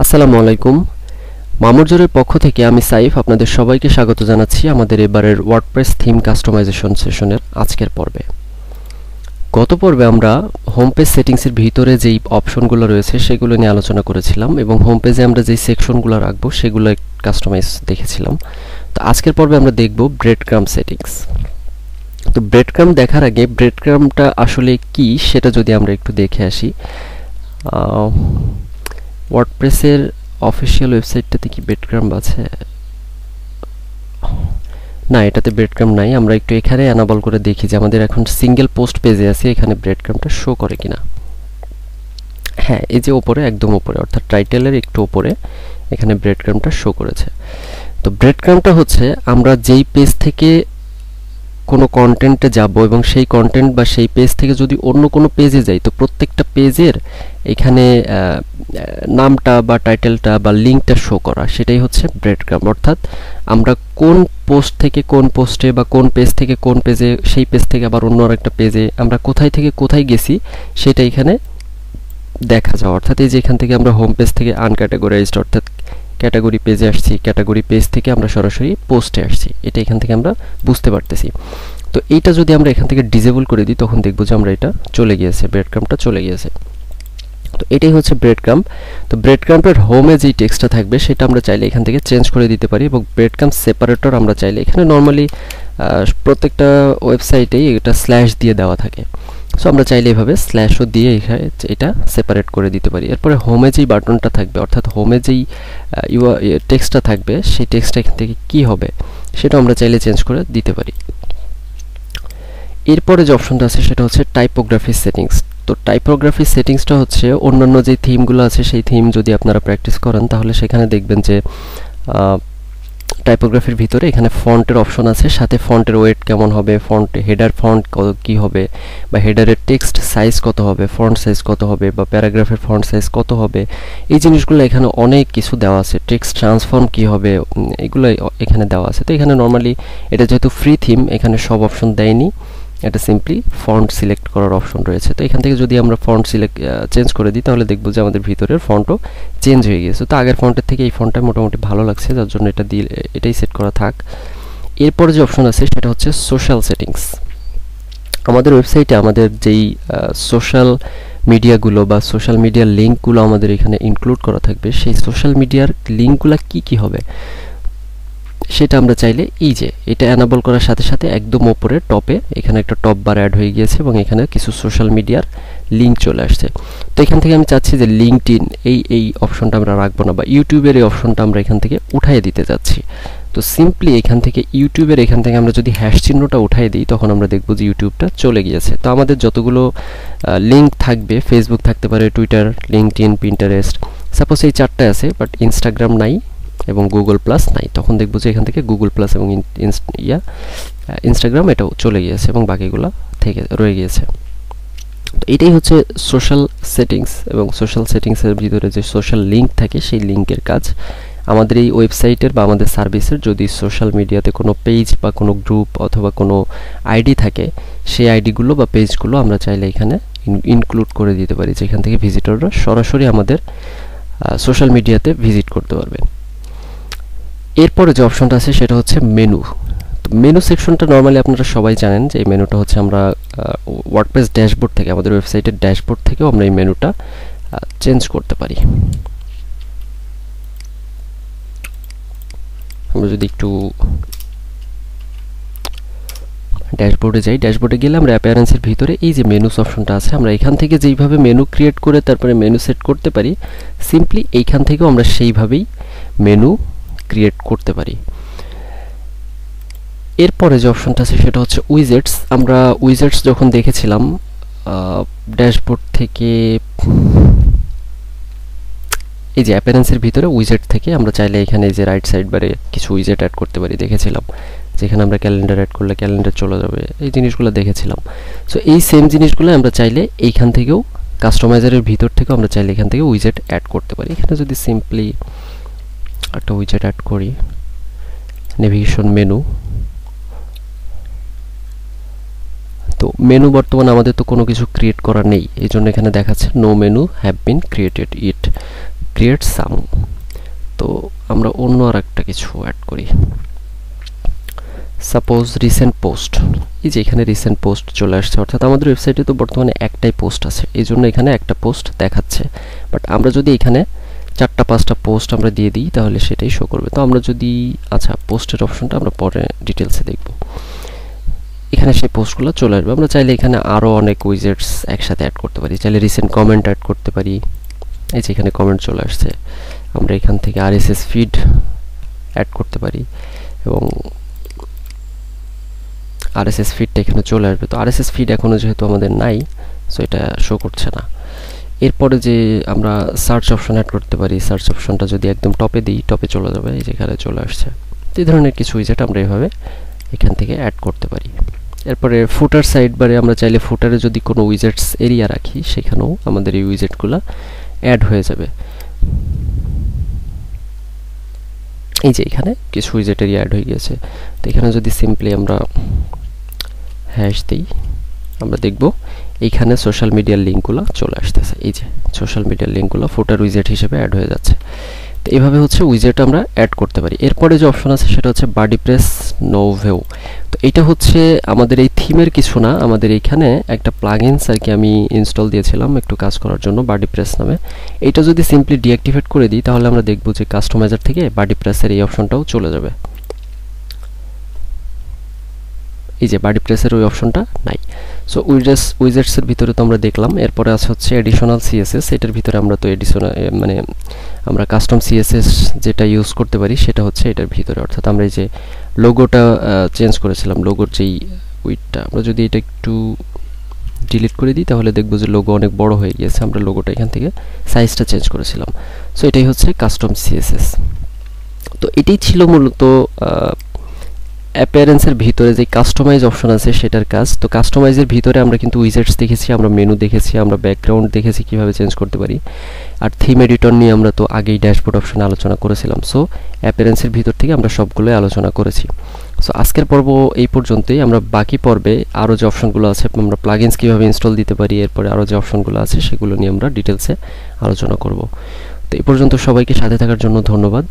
আসসালামু আলাইকুম। মামুরজোরের পক্ষ থেকে আমি সাইফ আপনাদের সবাইকে স্বাগত জানাচ্ছি আমাদের এবারের ওয়ার্ডপ্রেস থিম কাস্টমাইজেশন সেশনের আজকের পর্বে। গত পর্বে আমরা হোম পেজ সেটিংসের ভিতরে যেই অপশনগুলো রয়েছে সেগুলো নিয়ে আলোচনা করেছিলাম এবং হোম পেজে আমরা যেই সেকশনগুলো রাখবো সেগুলো কাস্টমাইজ দেখেছিলাম। তো আজকের পর্বে আমরা দেখব ব্রেড ক্রাম্ব সেটিংস। তো ব্রেড ক্রাম্ব দেখার আগে ব্রেড ক্রাম্বটা আসলে কি সেটা যদি আমরা একটু দেখে আসি। ওয়ার্ডপ্রেসের অফিসিয়াল ওয়েবসাইটটাতে কি ব্রেড ক্রাম্ব আছে? না, এটাতে ব্রেড ক্রাম্ব নাই। আমরা একটু এখানে অ্যানাবল করে দেখি যে আমাদের এখন সিঙ্গেল পোস্ট পেজে আছে, এখানে ব্রেড ক্রাম্বটা শো করে কিনা। হ্যাঁ, এই যে উপরে, একদম উপরে, অর্থাৎ টাইটেলের একটু উপরে এখানে ব্রেড ক্রাম্বটা শো করেছে। তো ব্রেড ক্রাম্বটা হচ্ছে আমরা যেই পেজ থেকে কোনো কন্টেন্টে যাব এবং সেই কন্টেন্ট বা সেই পেজ থেকে যদি অন্য কোনো পেজে যাই, তো প্রত্যেকটা পেজের এখানে নামটা বা টাইটেলটা বা লিঙ্কটা শো করা, সেটাই হচ্ছে ব্রেড ক্রাম্ব। অর্থাৎ আমরা কোন পোস্ট থেকে কোন পোস্টে বা কোন পেজ থেকে কোন পেজে, সেই পেজ থেকে আবার অন্য আরেকটা পেজে আমরা কোথায় থেকে কোথায় গেছি সেটা এখানে দেখা যাওয়া। অর্থাৎ এই যে এখান থেকে আমরা হোম পেজ থেকে আনক্যাটাগরাইজড অর্থাৎ ক্যাটাগরি পেজে আসছি, ক্যাটাগরি পেজ থেকে আমরা সরাসরি পোস্টে আসছি, এটা এখান থেকে আমরা বুঝতে পারতেছি। তো এইটা যদি আমরা এখান থেকে ডিসেবল করে দিই তখন দেখব যে আমরা এটা চলে গিয়েছে, ব্রেড ক্রাম্বটা চলে গিয়েছে। তো এটাই হচ্ছে ব্রেড ক্রাম্ব। তো ব্রেড ক্রাম্বের হোমে যেই টেক্সটটা থাকবে সেটা আমরা চাইলে এখান থেকে চেঞ্জ করে দিতে পারি এবং ব্রেড ক্রাম্ব সেপারেটর আমরা চাইলে এখানে নর্মালি প্রত্যেকটা ওয়েবসাইটেই এটা স্ল্যাশ দিয়ে দেওয়া থাকে। সো আমরা চাইলে এভাবে স্ল্যাশও দিয়ে এটা সেপারেট করে দিতে পারি। এরপরে হোমে যেই বাটনটা থাকবে অর্থাৎ হোমে যেই টেক্সটটা থাকবে সেই টেক্সটটা এখান থেকে কী হবে সেটা আমরা চাইলে চেঞ্জ করে দিতে পারি। এরপরে যে অপশনটা আছে সেটা হচ্ছে টাইপোগ্রাফি সেটিংস। তো টাইপোগ্রাফি সেটিংসটা হচ্ছে অন্যান্য যে থিমগুলো আছে সেই থিম যদি আপনারা প্র্যাকটিস করেন তাহলে সেখানে দেখবেন যে টাইপোগ্রাফির ভিতরে এখানে ফন্টের অপশন আছে, সাথে ফন্টের ওয়েট কেমন হবে, ফন্ট হেডার ফন্ট কী হবে, বা হেডারের টেক্সট সাইজ কত হবে, ফন্ট সাইজ কত হবে, বা প্যারাগ্রাফের ফন্ট সাইজ কত হবে, এই জিনিসগুলো এখানে অনেক কিছু দেওয়া আছে। টেক্সট ট্রান্সফর্ম কী হবে এগুলো এখানে দেওয়া আছে। তো এখানে নর্মালি এটা যেহেতু ফ্রি থিম এখানে সব অপশন দেয়নি, এটা সিম্পলি ফন্ট সিলেক্ট করার অপশন রয়েছে। তো এখান থেকে যদি আমরা ফন্ট চেঞ্জ করে দিই তাহলে দেখব যে আমাদের ভিতরের ফন্টও চেঞ্জ হয়ে গিয়েছে। তো আগের ফন্টের থেকে এই ফন্টটা মোটামুটি ভালো লাগছে, যার জন্য এটা দিয়ে এটাই সেট করা থাক। এরপরে যে অপশন আছে সেটা হচ্ছে সোশ্যাল সেটিংস। আমাদের ওয়েবসাইটে আমাদের যেই সোশ্যাল মিডিয়াগুলো বা সোশ্যাল মিডিয়ার লিঙ্কগুলো আমাদের এখানে ইনক্লুড করা থাকবে, সেই সোশ্যাল মিডিয়ার লিঙ্কগুলো কি হবে সেটা আমরা চাইলে এই যে এটা অ্যানাবল করার সাথে সাথে একদম উপরে টপে এখানে একটা টপ বার অ্যাড হয়ে গিয়েছে এবং এখানে কিছু সোশ্যাল মিডিয়ার লিঙ্ক চলে আসছে। তো এখান থেকে আমি চাচ্ছি যে লিঙ্কডইন এই অপশনটা আমরা রাখবো না, বা ইউটিউবের এই অপশনটা আমরা এখান থেকে উঠাই দিতে যাচ্ছি। তো সিম্পলি এখান থেকে ইউটিউবের এখান থেকে আমরা যদি হ্যাশ চিহ্নটা উঠাই দিই তখন আমরা দেখব যে ইউটিউবটা চলে গিয়েছে। তো আমাদের যতগুলো লিঙ্ক থাকবে, ফেসবুক থাকতে পারে, টুইটার, লিঙ্কডইন, পিন্টারেস্ট, সাপোজ এই চারটে আছে বাট ইনস্টাগ্রাম নাই এবং গুগল প্লাস নাই, তখন দেখব যে এখান থেকে গুগল প্লাস এবং ইনস্টাগ্রাম এটাও চলে গিয়েছে এবং বাকিগুলো থেকে রয়ে গিয়েছে। তো এটাই হচ্ছে সোশ্যাল সেটিংস। এবং সোশ্যাল সেটিংসের ভিতরে যে সোশ্যাল লিঙ্ক থাকে সেই লিঙ্কের কাজ আমাদের এই ওয়েবসাইটের বা আমাদের সার্ভিসের যদি সোশ্যাল মিডিয়াতে কোনো পেজ বা কোনো গ্রুপ অথবা কোনো আইডি থাকে সেই আইডিগুলো বা পেজগুলো আমরা চাইলে এখানে ইনক্লুড করে দিতে পারি, যেখান থেকে ভিজিটররা সরাসরি আমাদের সোশ্যাল মিডিয়াতে ভিজিট করতে পারবে। এরপরে যে অপশনটা আছে সেটা হচ্ছে মেনু। তো মেনু সেকশনটা নর্মালি আপনারা সবাই জানেন যে এই মেনুটা হচ্ছে আমরা ওয়ার্ডপ্রেস ড্যাশবোর্ড থেকে, আমাদের ওয়েবসাইটের ড্যাশবোর্ড থেকেও আমরা এই মেনুটা চেঞ্জ করতে পারি। আমরা যদি একটু ড্যাশবোর্ডে যাই, ড্যাশবোর্ডে গেলে আমরা অ্যাপিয়ারেন্সের ভিতরে এই যে মেনুস অপশনটা আছে আমরা এখান থেকে যেইভাবে মেনু ক্রিয়েট করে তারপরে মেনু সেট করতে পারি, সিম্পলি এইখান থেকেও আমরা সেইভাবেই মেনু ক্রিয়েট করতে পারি। এরপরে যে অপশনটা আছে সেটা হচ্ছে উইজেটস। আমরা উইজেটস যখন দেখেছিলাম ড্যাশবোর্ড থেকে, এই যে অ্যাপিয়ারেন্সের ভিতরে উইজেট থেকে আমরা চাইলে এখানে যে রাইট সাইড বারে কিছু উইজেট অ্যাড করতে পারি, দেখেছিলাম যেখানে আমরা ক্যালেন্ডার অ্যাড করলে ক্যালেন্ডার চলে যাবে, এই জিনিসগুলো দেখেছিলাম। সো এই সেম জিনিসগুলো আমরা চাইলে এইখান থেকেও কাস্টমাইজারের ভিতর থেকেও আমরা চাইলে এখান থেকে উইজেট অ্যাড করতে পারি। এখানে যদি সিম্পলি একটা উইজেট অ্যাড করি, নেভিগেশন মেনু, তো মেনু বর্তমানে আমাদের তো কোনো কিছু ক্রিয়েট করা নেই, এই জন্য এখানে দেখাচ্ছে no menu have been created it. Create some. তো আমরা অন্য আর একটা কিছু অ্যাড করি, সাপোজ রিসেন্ট পোস্ট। এই যে এখানে রিসেন্ট পোস্ট চলে আসছে, অর্থাৎ আমাদের ওয়েবসাইটে তো বর্তমানে একটাই পোস্ট আছে, এই জন্য এখানে একটা পোস্ট দেখাচ্ছে। বাট আমরা যদি এখানে 4টা-5টা পোস্ট আমরা দিয়ে দিই তাহলে সেটাই শো করবে। তো আমরা যদি আচ্ছা পোস্টের অপশনটা আমরা পরে ডিটেলসে দেখব। এখানে সেই পোস্টগুলো চলে আসবে। আমরা চাইলে এখানে আরও অনেক উইজেটস একসাথে অ্যাড করতে পারি, চাইলে রিসেন্ট কমেন্ট অ্যাড করতে পারি। এই যে এখানে কমেন্ট চলে আসছে, আমরা এখান থেকে আরএসএস ফিড অ্যাড করতে পারি এবং আরএসএস ফিডটা এখানে চলে আসবে। তো আরএসএস ফিড এখনও যেহেতু আমাদের নাই, সো এটা শো করছে না। এরপরে যে আমরা সার্চ অপশন অ্যাড করতে পারি, সার্চ অপশনটা যদি একদম টপে দিই টপে চলে যাবে, এই যেখানে চলে আসছে। তো এই ধরনের কিছু উইজেট আমরা এভাবে এখান থেকে অ্যাড করতে পারি। এরপরে ফুটার সাইড বারে আমরা চাইলে ফুটারে যদি কোনো উইজেটস এরিয়া রাখি সেখানেও আমাদের এই উইজেটগুলো অ্যাড হয়ে যাবে। এই যে এখানে কিছু উইজেট এরিয়া অ্যাড হয়ে গিয়েছে। তো এখানে যদি সিম্পলি আমরা হ্যাশ দিই, আমরা দেখব এইখানে সোশ্যাল মিডিয়ার লিঙ্কগুলো চলে আসতেছে। এই যে সোশ্যাল মিডিয়ার লিঙ্কগুলো ফুটার উইজেট হিসেবে অ্যাড হয়ে যাচ্ছে। তো এইভাবে হচ্ছে উইজেট আমরা অ্যাড করতে পারি। এরপরে যে অপশন আছে সেটা হচ্ছে ওয়ার্ডপ্রেস নোভেও। তো এটা হচ্ছে আমাদের এই থিমের কিছু না, আমাদের এইখানে একটা প্লাগইনস আর কি আমি ইনস্টল দিয়েছিলাম একটু কাজ করার জন্য ওয়ার্ডপ্রেস নামে। এইটা যদি সিম্পলি ডিঅ্যাক্টিভেট করে দিই তাহলে আমরা দেখব যে কাস্টমাইজার থেকে ওয়ার্ডপ্রেসের এই অপশনটাও চলে যাবে। এই যে ওয়ার্ডপ্রেসের ওই অপশনটা নাই। সো উইজেটসের ভিতরে তো আমরা দেখলাম। এরপরে আছে হচ্ছে এডিশনাল সিএসএস। এটার ভিতরে আমরা তো এডিশনাল মানে আমরা কাস্টম সিএসএস যেটা ইউজ করতে পারি সেটা হচ্ছে এটার ভিতরে, অর্থাৎ আমরা এই যে লোগোটা চেঞ্জ করেছিলাম, লোগোর যেই উইডটা, আমরা যদি এটা একটু ডিলিট করে দিই তাহলে দেখব যে লোগো অনেক বড় হয়ে গিয়েছে। আমরা লোগোটা এখান থেকে সাইজটা চেঞ্জ করেছিলাম। সো এটাই হচ্ছে কাস্টম সিএসএস। তো এটাই ছিল মূলত অ্যাপিয়ারেন্সের ভিতরে যে কাস্টমাইজ অপশন আছে সেটার কাজ। তো কাস্টমাইজের ভিতরে আমরা কিন্তু উইজেটস দেখেছি, আমরা মেনু দেখেছি, আমরা ব্যাকগ্রাউন্ড দেখেছি কিভাবে চেঞ্জ করতে পারি, আর থিম এডিটর নিয়ে আমরা তো আগেই ড্যাশবোর্ড অপশনে আলোচনা করেছিলাম। সো অ্যাপিয়ারেন্সের ভিতর থেকে আমরা সবগুলোই আলোচনা করেছি। সো আজকের পর্ব এই পর্যন্তই। আমরা বাকি পর্বে আরও যে অপশনগুলো আছে, আমরা প্লাগইনস কীভাবে ইনস্টল দিতে পারি, এরপরে আরও যে অপশনগুলো আছে সেগুলো নিয়ে আমরা ডিটেলসে আলোচনা করব। তো এই পর্যন্ত সবাইকে সাথে থাকার জন্য ধন্যবাদ।